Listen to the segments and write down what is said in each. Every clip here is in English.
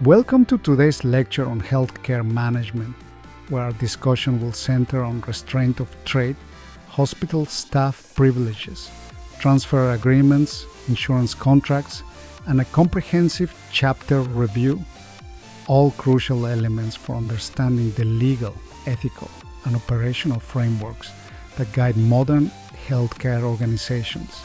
Welcome to today's lecture on healthcare management, where our discussion will center on restraint of trade, hospital staff privileges, transfer agreements, insurance contracts, and a comprehensive chapter review, all crucial elements for understanding the legal, ethical, and operational frameworks that guide modern healthcare organizations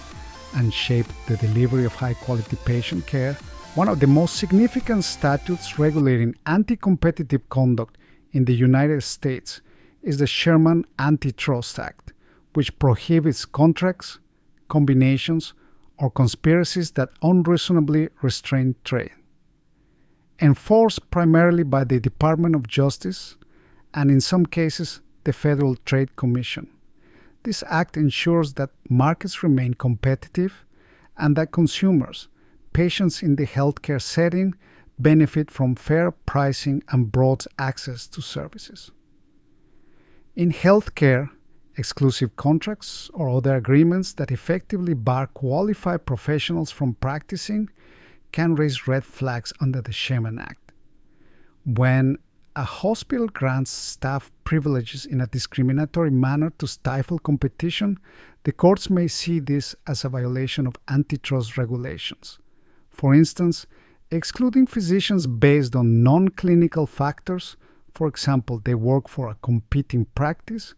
and shape the delivery of high-quality patient care. One of the most significant statutes regulating anti-competitive conduct in the United States is the Sherman Antitrust Act, which prohibits contracts, combinations, or conspiracies that unreasonably restrain trade. Enforced primarily by the Department of Justice and in some cases the Federal Trade Commission, this act ensures that markets remain competitive and that consumers, patients in the healthcare setting, benefit from fair pricing and broad access to services. In healthcare, exclusive contracts or other agreements that effectively bar qualified professionals from practicing can raise red flags under the Sherman Act. When a hospital grants staff privileges in a discriminatory manner to stifle competition, the courts may see this as a violation of antitrust regulations. For instance, excluding physicians based on non-clinical factors, for example, they work for a competing practice,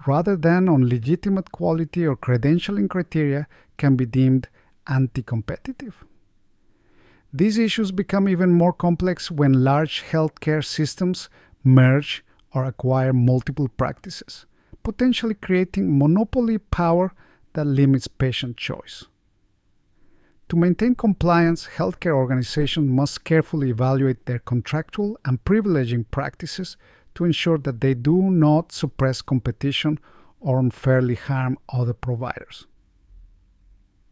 rather than on legitimate quality or credentialing criteria, can be deemed anti-competitive. These issues become even more complex when large healthcare systems merge or acquire multiple practices, potentially creating monopoly power that limits patient choice. To maintain compliance, healthcare organizations must carefully evaluate their contractual and privileging practices to ensure that they do not suppress competition or unfairly harm other providers.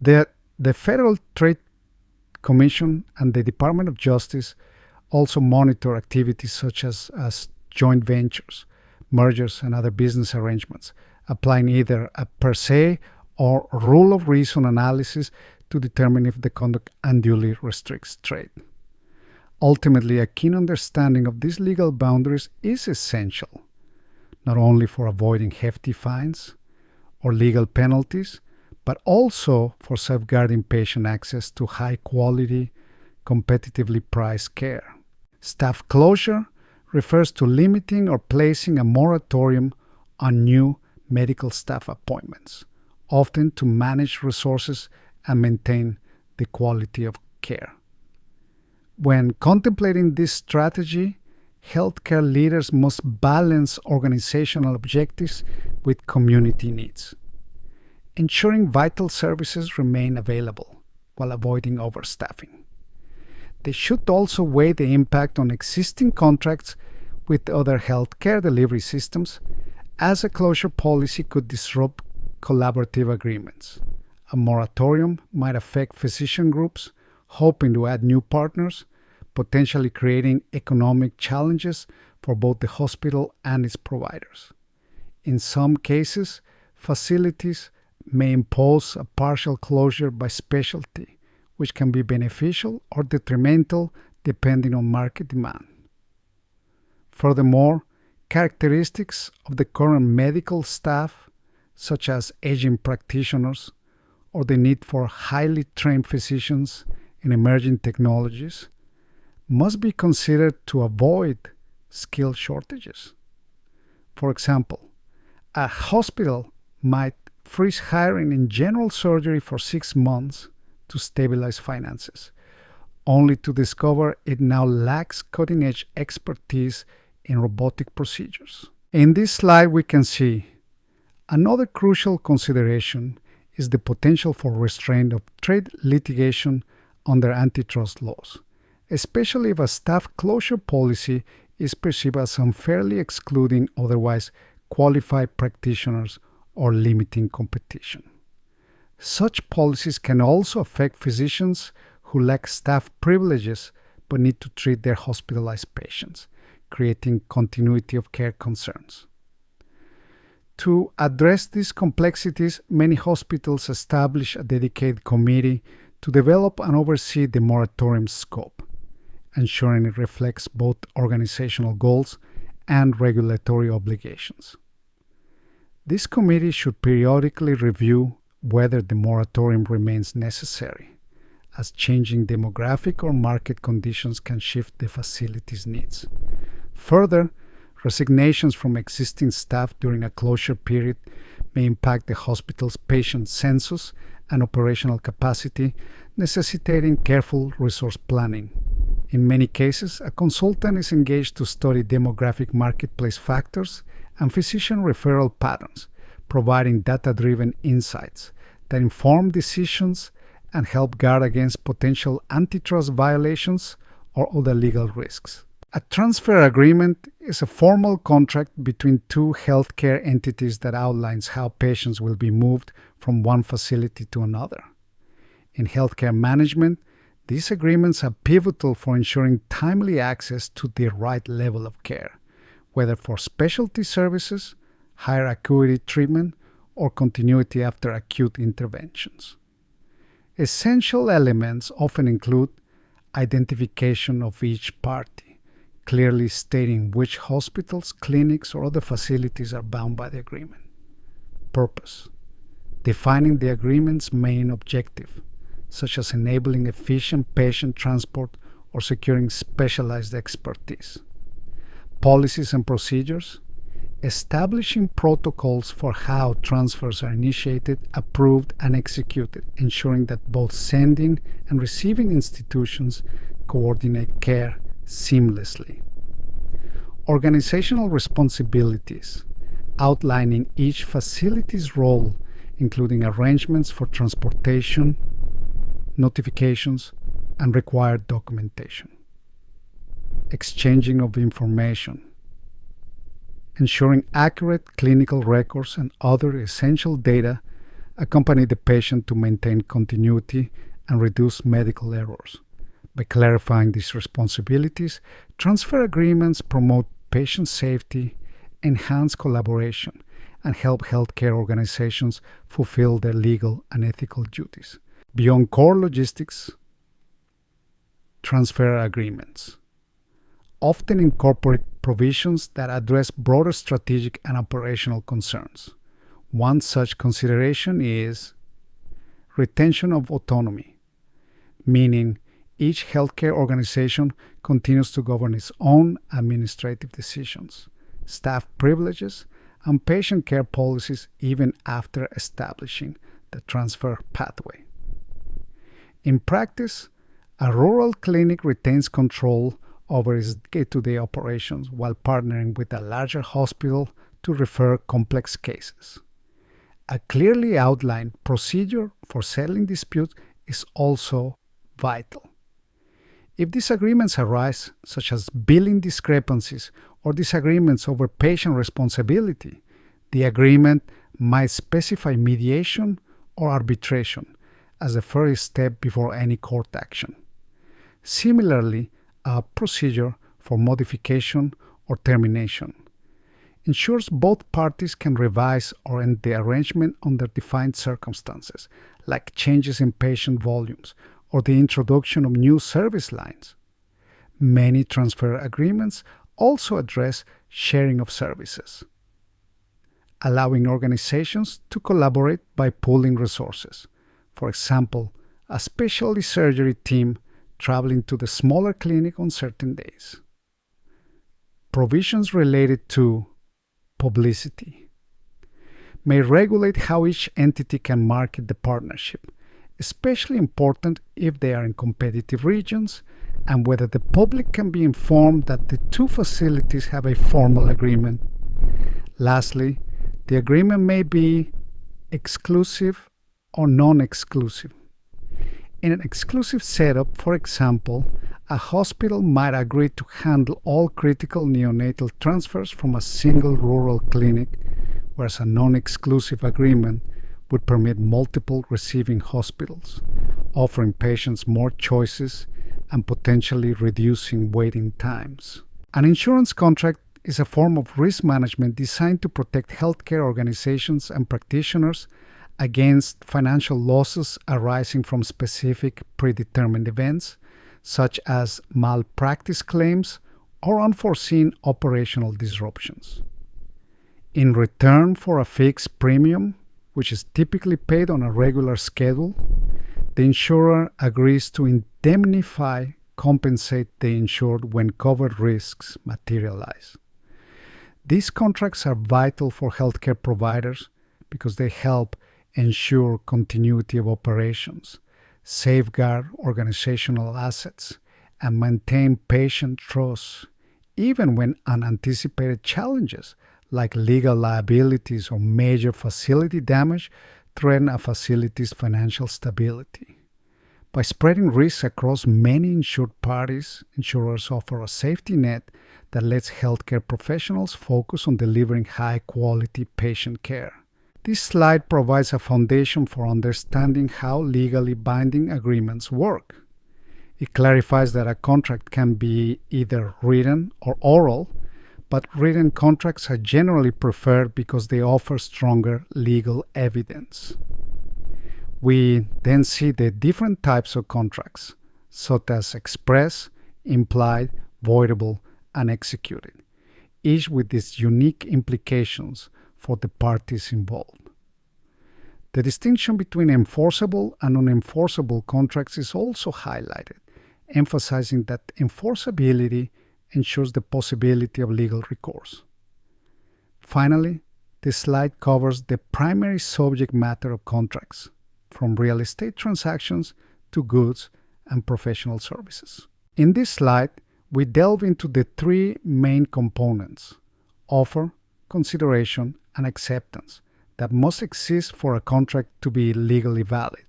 The Federal Trade Commission and the Department of Justice also monitor activities such as joint ventures, mergers, and other business arrangements, applying either a per se or rule of reason analysis to determine if the conduct unduly restricts trade. Ultimately, a keen understanding of these legal boundaries is essential, not only for avoiding hefty fines or legal penalties, but also for safeguarding patient access to high-quality, competitively priced care. Staff closure refers to limiting or placing a moratorium on new medical staff appointments, often to manage resources and maintain the quality of care. When contemplating this strategy, healthcare leaders must balance organizational objectives with community needs, ensuring vital services remain available while avoiding overstaffing. They should also weigh the impact on existing contracts with other healthcare delivery systems, as a closure policy could disrupt collaborative agreements. A moratorium might affect physician groups hoping to add new partners, potentially creating economic challenges for both the hospital and its providers. In some cases, facilities may impose a partial closure by specialty, which can be beneficial or detrimental depending on market demand. Furthermore, characteristics of the current medical staff, such as aging practitioners, or the need for highly trained physicians in emerging technologies, must be considered to avoid skill shortages. For example, a hospital might freeze hiring in general surgery for 6 months to stabilize finances, only to discover it now lacks cutting-edge expertise in robotic procedures. In this slide, we can see another crucial consideration is the potential for restraint of trade litigation under antitrust laws, especially if a staff closure policy is perceived as unfairly excluding otherwise qualified practitioners or limiting competition. Such policies can also affect physicians who lack staff privileges but need to treat their hospitalized patients, creating continuity of care concerns. To address these complexities, many hospitals establish a dedicated committee to develop and oversee the moratorium scope, ensuring it reflects both organizational goals and regulatory obligations. This committee should periodically review whether the moratorium remains necessary, as changing demographic or market conditions can shift the facility's needs. Further, resignations from existing staff during a closure period may impact the hospital's patient census and operational capacity, necessitating careful resource planning. In many cases, a consultant is engaged to study demographic marketplace factors and physician referral patterns, providing data-driven insights that inform decisions and help guard against potential antitrust violations or other legal risks. A transfer agreement is a formal contract between two healthcare entities that outlines how patients will be moved from one facility to another. In healthcare management, these agreements are pivotal for ensuring timely access to the right level of care, whether for specialty services, higher acuity treatment, or continuity after acute interventions. Essential elements often include identification of each party, clearly stating which hospitals, clinics, or other facilities are bound by the agreement. Purpose: defining the agreement's main objective, such as enabling efficient patient transport or securing specialized expertise. Policies and procedures: establishing protocols for how transfers are initiated, approved, and executed, ensuring that both sending and receiving institutions coordinate care seamlessly. Organizational responsibilities: outlining each facility's role, including arrangements for transportation, notifications, and required documentation. Exchanging of information: ensuring accurate clinical records and other essential data accompany the patient to maintain continuity and reduce medical errors. By clarifying these responsibilities, transfer agreements promote patient safety, enhance collaboration, and help healthcare organizations fulfill their legal and ethical duties. Beyond core logistics, transfer agreements often incorporate provisions that address broader strategic and operational concerns. One such consideration is retention of autonomy, meaning each healthcare organization continues to govern its own administrative decisions, staff privileges, and patient care policies even after establishing the transfer pathway. In practice, a rural clinic retains control over its day-to-day operations while partnering with a larger hospital to refer complex cases. A clearly outlined procedure for settling disputes is also vital. If disagreements arise, such as billing discrepancies or disagreements over patient responsibility, the agreement might specify mediation or arbitration as the first step before any court action. Similarly, a procedure for modification or termination ensures both parties can revise or end the arrangement under defined circumstances, like changes in patient volumes or the introduction of new service lines. Many transfer agreements also address sharing of services, allowing organizations to collaborate by pooling resources. For example, a specialty surgery team traveling to the smaller clinic on certain days. Provisions related to publicity may regulate how each entity can market the partnership, especially important if they are in competitive regions, and whether the public can be informed that the two facilities have a formal agreement. Lastly, the agreement may be exclusive or non-exclusive. In an exclusive setup, for example, a hospital might agree to handle all critical neonatal transfers from a single rural clinic, whereas a non-exclusive agreement would permit multiple receiving hospitals, offering patients more choices and potentially reducing waiting times. An insurance contract is a form of risk management designed to protect healthcare organizations and practitioners against financial losses arising from specific predetermined events, such as malpractice claims or unforeseen operational disruptions. In return for a fixed premium, which is typically paid on a regular schedule, the insurer agrees to indemnify, compensate the insured when covered risks materialize. These contracts are vital for healthcare providers because they help ensure continuity of operations, safeguard organizational assets, and maintain patient trust, even when unanticipated challenges like legal liabilities or major facility damage threaten a facility's financial stability. By spreading risks across many insured parties, insurers offer a safety net that lets healthcare professionals focus on delivering high-quality patient care. This slide provides a foundation for understanding how legally binding agreements work. It clarifies that a contract can be either written or oral, but written contracts are generally preferred because they offer stronger legal evidence. We then see the different types of contracts, such as express, implied, voidable, and executed, each with its unique implications for the parties involved. The distinction between enforceable and unenforceable contracts is also highlighted, emphasizing that enforceability ensures the possibility of legal recourse. Finally, this slide covers the primary subject matter of contracts, from real estate transactions to goods and professional services. In this slide, we delve into the three main components: offer, consideration, and acceptance that must exist for a contract to be legally valid.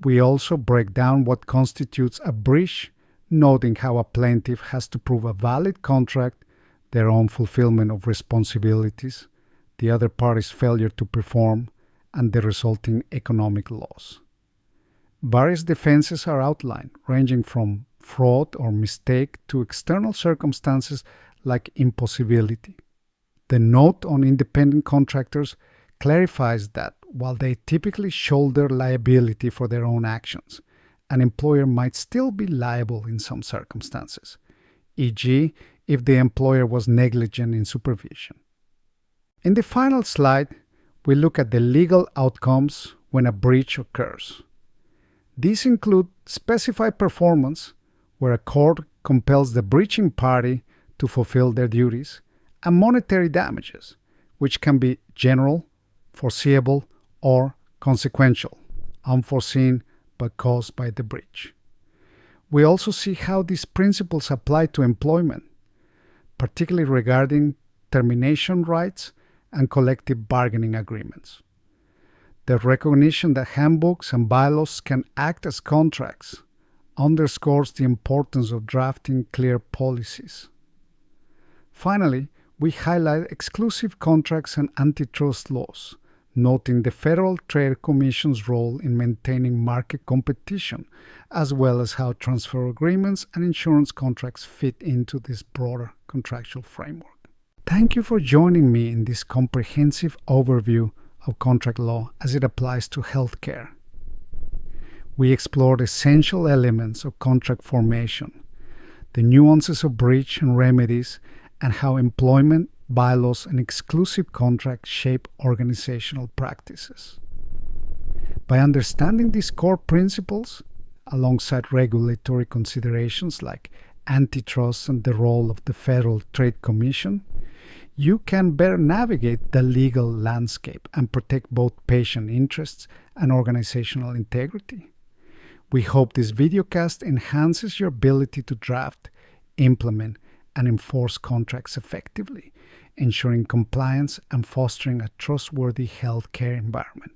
We also break down what constitutes a breach, noting how a plaintiff has to prove a valid contract, their own fulfillment of responsibilities, the other party's failure to perform, and the resulting economic loss. Various defenses are outlined, ranging from fraud or mistake to external circumstances like impossibility. The note on independent contractors clarifies that while they typically shoulder liability for their own actions, an employer might still be liable in some circumstances, e.g., if the employer was negligent in supervision. In the final slide, we look at the legal outcomes when a breach occurs. These include specified performance, where a court compels the breaching party to fulfill their duties, and monetary damages, which can be general, foreseeable, or consequential, unforeseen but caused by the breach. We also see how these principles apply to employment, particularly regarding termination rights and collective bargaining agreements. The recognition that handbooks and bylaws can act as contracts underscores the importance of drafting clear policies. Finally, we highlight exclusive contracts and antitrust laws, noting the Federal Trade Commission's role in maintaining market competition, as well as how transfer agreements and insurance contracts fit into this broader contractual framework. Thank you for joining me in this comprehensive overview of contract law as it applies to healthcare. We explored essential elements of contract formation, the nuances of breach and remedies, and how employment, bylaws, and exclusive contracts shape organizational practices. By understanding these core principles, alongside regulatory considerations like antitrust and the role of the Federal Trade Commission, you can better navigate the legal landscape and protect both patient interests and organizational integrity. We hope this videocast enhances your ability to draft, implement, and enforce contracts effectively, ensuring compliance and fostering a trustworthy healthcare environment.